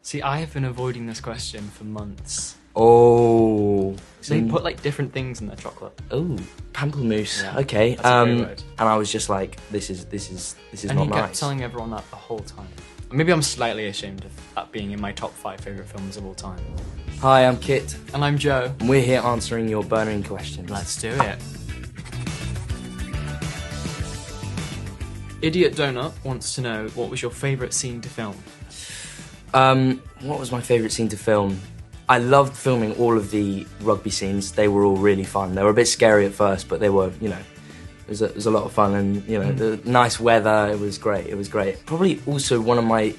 See, I have been avoiding this question for months. Oh. They put like different things in their chocolate. Oh, pamplemousse. Yeah, okay. that's a great word. And I was just like, this is And not he kept nice. telling everyone that the whole time. Maybe I'm slightly ashamed of that being in my top 5 favourite films of all time. Hi, I'm Kit, And I'm Joe. and we're here answering your burning questions. Let's do it. Idiot Donut wants to know, what was your favourite scene to film? What was my favourite scene to film? I loved filming all of the rugby scenes. They were all really fun. They were a bit scary at first, but they were, you know, it was a lot of fun, and you know, the nice weather. It was great. It was great. Probably also one of my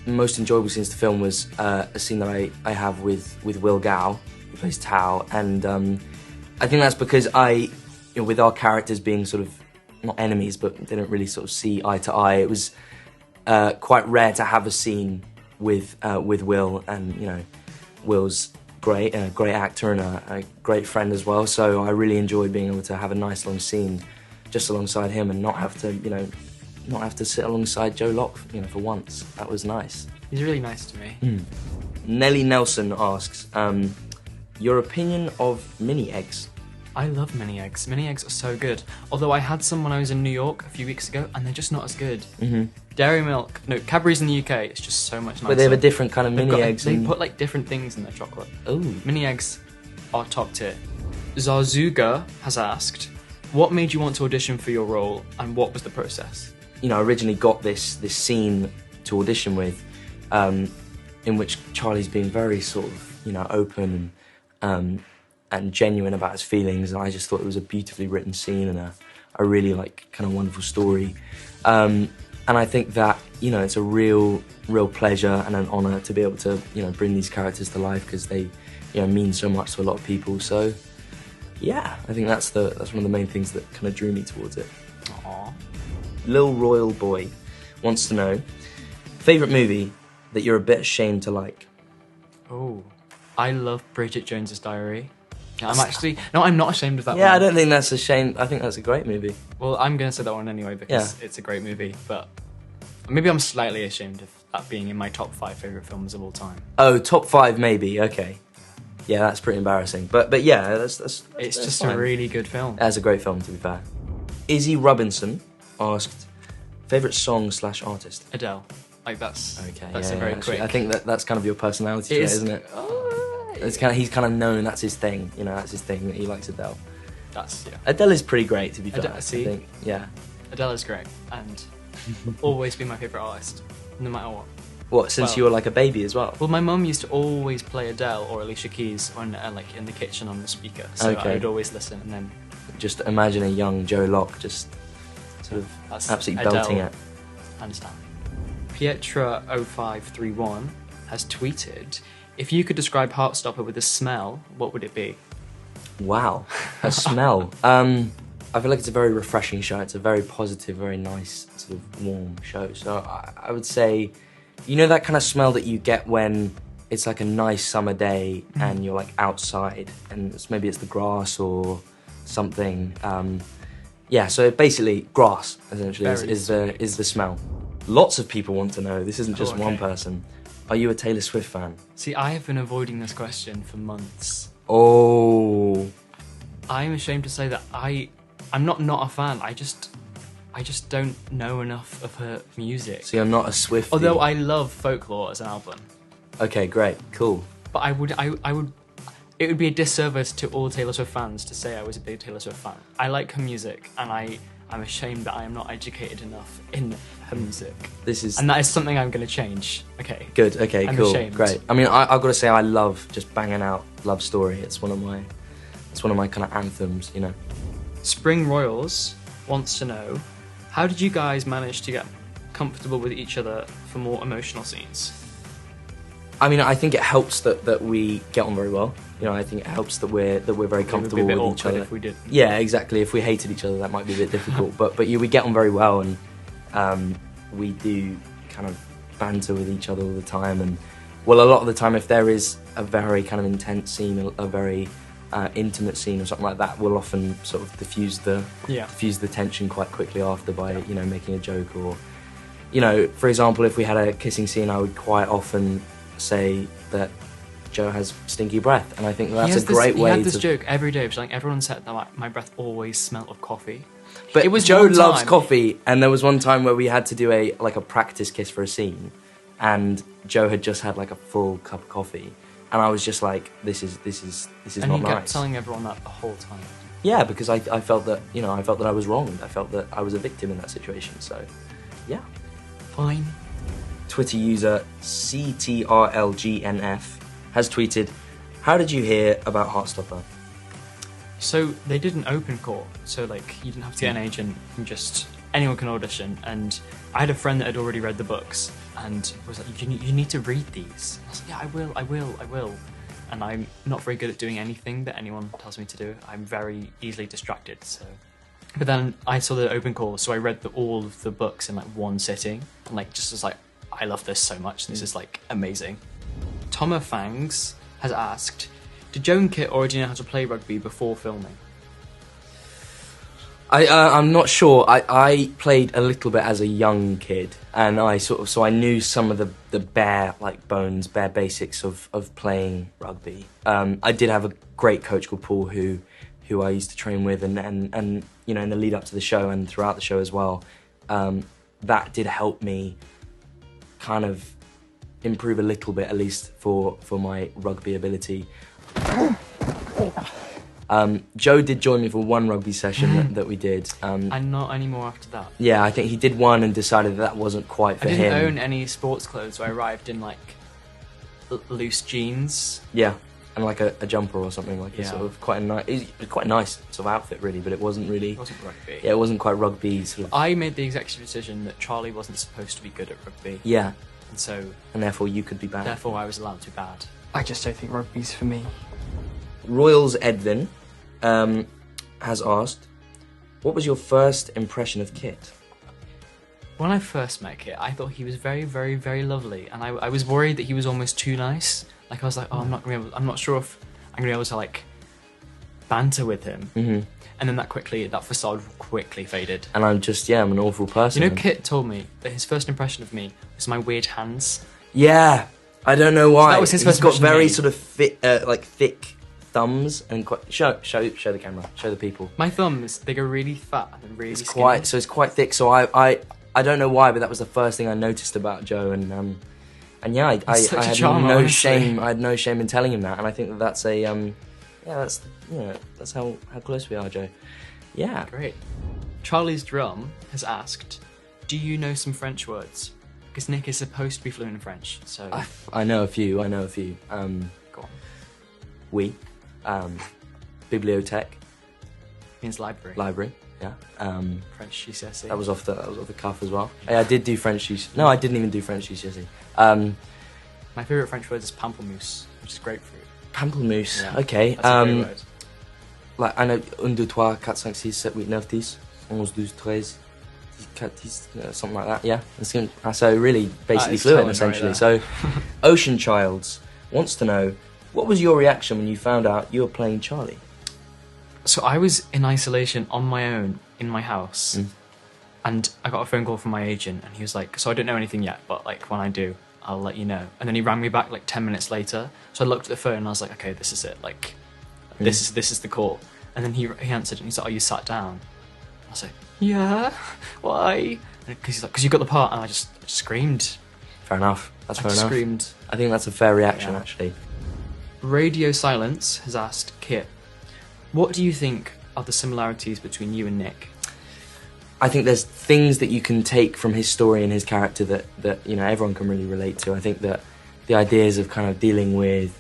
most enjoyable scenes to film was a scene that I have with Will Gow, who plays Tao, and I think that's because with our characters being sort of not enemies, but didn't really sort of see eye to eye. It was quite rare to have a scene with Will, and you know, Will's great, a great actor and a great friend as well. So I really enjoyed being able to have a nice long scene just alongside him and not have to, you know, not have to sit alongside Joe Locke, you know, for once. That was nice. He's really nice to me. Nellie Nelson asks, your opinion of mini eggs? I love mini eggs. Mini eggs are so good. Although I had some when I was in New York a few weeks ago, and they're just not as good. Dairy milk, no, Cadbury's in the UK, it's just so much nicer. But they have a different kind of They've mini got- eggs. They put like different things in their chocolate. Oh. Mini eggs are top tier. Zarzuga has asked, what made you want to audition for your role, and what was the process? You know, I originally got this scene to audition with, in which Charlie's being very sort of, you know, open and genuine about his feelings, and I just thought it was a beautifully written scene and a really like kind of wonderful story. And I think that, you know, it's a real pleasure and an honour to be able to, you know, bring these characters to life, because they, you know, mean so much to a lot of people. So, yeah, I think that's one of the main things that kind of drew me towards it. Aww. Lil Royal Boy wants to know, favourite movie that you're a bit ashamed to like? Oh, I love Bridget Jones's Diary. I'm not ashamed of that one. Yeah, I don't think that's a shame. I think that's a great movie. Well, I'm going to say that one anyway because it's a great movie, but maybe I'm slightly ashamed of that being in my top 5 favourite films of all time. Oh, top 5 maybe, okay. Yeah, that's pretty embarrassing. But yeah, that's It's just fine. a really good film. That's a great film, to be fair. Izzy Robinson asked, favourite song / artist? Adele. Like that's Okay, that's yeah, a very actually, quick. I think that's kind of your personality trait, isn't it? He's kind of known that's his thing. You know, that's his thing. That he likes Adele. That's Adele is pretty great, to be fair. Adele, see? I think, yeah. Adele is great and will always be my favourite artist, no matter what. What, since you were like a baby as well? Well, my mum used to always play Adele or Alicia Keys when like in the kitchen on the speaker, so I would always listen. And then Just imagine a young Joe Locke just sort of that's absolutely Adele. belting it. Understand. Pietra0531 has tweeted, if you could describe Heartstopper with a smell, what would it be? Wow, a smell. I feel like it's a very refreshing show. It's a very positive, very nice, sort of warm show. So I would say, you know that kind of smell that you get when it's like a nice summer day and you're like outside and maybe it's the grass or something. Yeah, so basically grass essentially is the smell. Lots of people want to know, this isn't just one person, are you a Taylor Swift fan? See, I have been avoiding this question for months. Oh. I'm ashamed to say that I'm not a fan. I just don't know enough of her music. So you're not a Swiftie? Although I love Folklore as an album. Okay, great, cool. But I would it would be a disservice to all Taylor Swift fans to say I was a big Taylor Swift fan. I like her music, and I'm ashamed that I am not educated enough in her music. And that is something I'm going to change. Okay. Good, okay, I'm cool, ashamed. great. I mean, I've got to say I love just banging out Love Story. It's one of my kind of anthems, you know. Spring Royals wants to know, how did you guys manage to get comfortable with each other for more emotional scenes? I mean, I think it helps that we get on very well. You know, I think it helps that we're very comfortable with each other. If we did. Yeah, exactly. If we hated each other, that might be a bit difficult. But yeah, we get on very well, and we do kind of banter with each other all the time. And well, a lot of the time, if there is a very kind of intense scene, a very intimate scene or something like that, we'll often sort of diffuse the tension quite quickly after by making a joke, or for example, if we had a kissing scene, I would quite often say that Joe has stinky breath, and I think that's a great way to... He had this joke every day, which like everyone said that my breath always smelled of coffee. But it was Joe loves coffee, and there was one time where we had to do a practice kiss for a scene, and Joe had just had like a full cup of coffee, and I was just like, this is not nice. And he kept telling everyone that the whole time. Yeah, because I felt that, you know, I felt that I was wronged. I felt that I was a victim in that situation. So, yeah. Fine. Twitter user CTRLGNF has tweeted, "How did you hear about Heartstopper?" So they did an open call, so like you didn't have to get an agent, and just anyone can audition. And I had a friend that had already read the books and was like, you need to read these. I was like, yeah, I will. And I'm not very good at doing anything that anyone tells me to do. I'm very easily distracted. So, but then I saw the open call, so I read all of the books in like one sitting, and like just was like, I love this so much. This is like amazing. Thomas Fangs has asked, did Joe and Kit already know how to play rugby before filming? I'm not sure. I played a little bit as a young kid, and I knew some of the bare basics of playing rugby. I did have a great coach called Paul who I used to train with, and you know, in the lead up to the show and throughout the show as well, that did help me kind of improve a little bit, at least for my rugby ability. Joe did join me for one rugby session that we did. And not anymore after that. Yeah, I think he did one and decided that wasn't quite for him. I didn't own any sports clothes, so I arrived in like loose jeans. Yeah, and like a jumper or something, like a sort of quite a nice sort of outfit really, but it wasn't really... It wasn't rugby. Yeah, it wasn't quite rugby sort of... I made the executive decision that Charlie wasn't supposed to be good at rugby. Yeah. And therefore you could be bad. Therefore I was allowed to be bad. I just don't think rugby's for me. Royals Edvin has asked, what was your first impression of Kit? When I first met Kit, I thought he was very, very, very lovely, and I was worried that he was almost too nice. Like I was like, oh, I'm not sure if I'm gonna be able to like banter with him. Mm-hmm. And then that facade quickly faded. And I'm an awful person. You know, Kit told me that his first impression of me was my weird hands. Yeah, I don't know why. So that was his first impression. He's got very sort of thick thumbs and quite... Show the camera. Show the people. My thumbs, they go really fat and really skinny. It's quite thick. So I don't know why, but that was the first thing I noticed about Joe. And yeah, I had no shame. I had no shame in telling him that. And I think that's that's how close we are, Joe. Yeah. Great. Charlie's Drum has asked, do you know some French words? Because Nick is supposed to be fluent in French, so... I know a few. Go on. Oui. Bibliothèque. Means library. Library, yeah. French GCSE. That was off the cuff as well. I did do French GCSE. No, I didn't even do French GCSE. My favourite French word is pamplemousse, which is grapefruit. Pamplemousse, yeah, okay. That's a great word. Like, I know 1, 2, 3, 4, 5, 6, 7, 8, 9, 10, 11, 12, 13, 14, something like that, yeah. So really, basically fluent, essentially. Right. So, Ocean Childs wants to know, what was your reaction when you found out you were playing Charlie? So I was in isolation on my own in my house, and I got a phone call from my agent, and he was like, so I don't know anything yet, but like when I do, I'll let you know. And then he rang me back like 10 minutes later, so I looked at the phone and I was like, okay, this is it, like, this is the call. And then he answered and he's like, oh, you sat down? I was like, yeah, why? Because he's like, because you got the part, and I just screamed. Fair enough, that's fair enough. I screamed. I think that's a fair reaction, actually. Radio Silence has asked Kit, what do you think are the similarities between you and Nick? I think there's things that you can take from his story and his character that you know, everyone can really relate to. I think that the ideas of kind of dealing with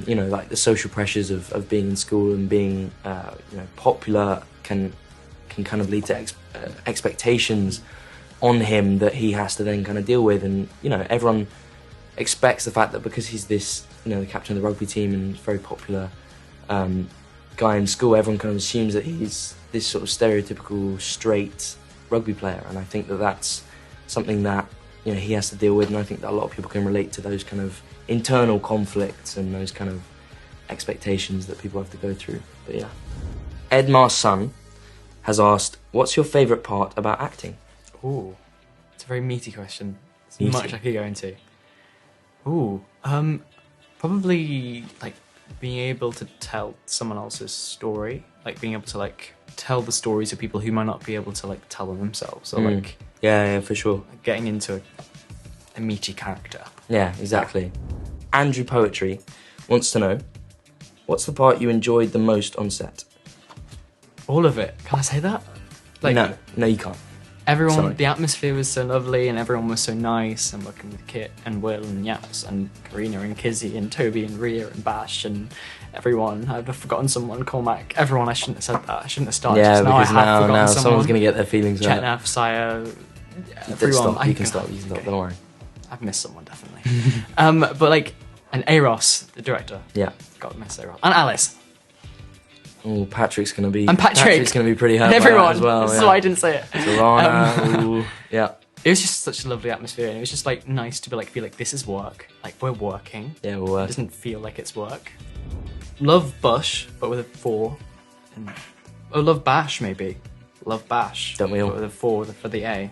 you know, like the social pressures of being in school and being you know, popular can kind of lead to expectations on him that he has to then kind of deal with. And you know, everyone expects the fact that because he's this, you know, the captain of the rugby team and very popular guy in school, everyone kind of assumes that he's this sort of stereotypical straight rugby player. And I think that that's something that, you know, he has to deal with, and I think that a lot of people can relate to those kind of internal conflicts and those kind of expectations that people have to go through. But yeah. Edmar's son has asked, what's your favourite part about acting? Ooh, it's a very meaty question. There's much I could go into. Ooh, probably like being able to tell someone else's story, like being able to like tell the stories of people who might not be able to like tell them themselves, or like yeah, for sure. Getting into a meaty character. Yeah, exactly. Andrew Poetry wants to know, what's the part you enjoyed the most on set? All of it. Can I say that? Like, no, you can't. Everyone, Sorry. The atmosphere was so lovely, and everyone was so nice, and working with Kit and Will and Yaps and Karina and Kizzy and Toby and Rhea and Bash and everyone. I've forgotten someone, Cormac. Everyone. I shouldn't have said that. I shouldn't have started. Yeah, now because I have forgotten someone. someone's going to get their feelings hurt. Chetnav, Saya, everyone. Stop. You can stop. Okay. Don't worry. I've missed someone, definitely. But like, and Eros, the director. Yeah. God, miss Eros. And Alice. Oh, Patrick's going to be... And Patrick's going to be pretty hurt and everyone. by that as well. That's why I didn't say it. Solana, yeah. It was just such a lovely atmosphere, and it was just like nice to be like feel like this is work. Like we're working. Yeah, we're working. It doesn't feel like it's work. Love Bush, but with a 4. And, love Bash maybe. Love Bash. Don't we all? But with a 4 for the A.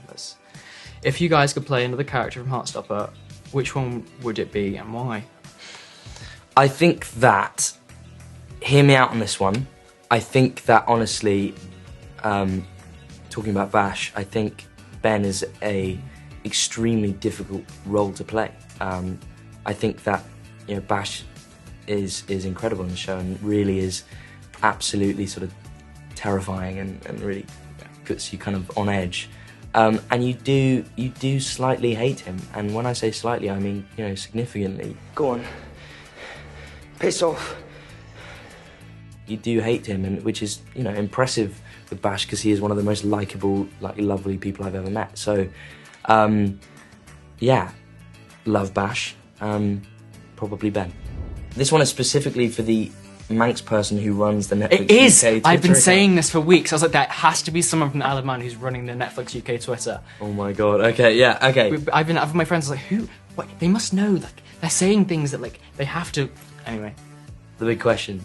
If you guys could play another character from Heartstopper, which one would it be and why? I think that, hear me out on this one, I think that honestly, talking about Bash, I think Ben is a extremely difficult role to play. I think that, you know, Bash is incredible in the show and really is absolutely sort of terrifying and really puts you kind of on edge. And you do slightly hate him, and when I say slightly, I mean, you know, significantly. Go on, piss off. You do hate him, and which is, you know, impressive with Bash because he is one of the most likable, like lovely people I've ever met. So, yeah, love Bash. Probably Ben. This one is specifically for the Manx person who runs the Netflix It is! UK Twitter I've been account. saying this for weeks. I was like, that has to be someone from the Isle of Man who's running the Netflix UK Twitter. Oh my god, okay, yeah, okay. I've my friends like, who? What? They must know, like, they're saying things that, like, they have to... Anyway. The big question.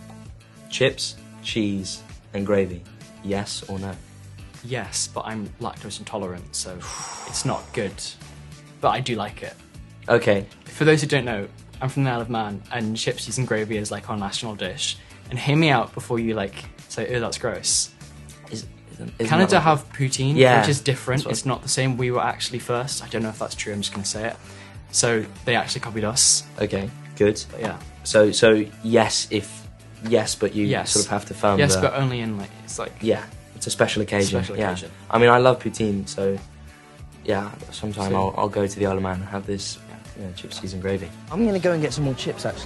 Chips, cheese, and gravy. Yes or no? Yes, but I'm lactose intolerant, so it's not good. But I do like it. Okay. For those who don't know, I'm from the Isle of Man, and chips, cheese, and gravy is like our national dish. And hear me out before you like say, "Oh, that's gross." Canada have poutine, which is different. It's not the same. We were actually first. I don't know if that's true. I'm just going to say it. So they actually copied us. Okay, good. But yeah. So yes, but you sort of have to firm. Yes, but only in like it's like. Yeah, it's a special occasion. Occasion. I mean, I love poutine, so yeah. Sometime I'll go to the Isle of Man and have this. You know, chips, cheese and gravy. I'm gonna go and get some more chips actually.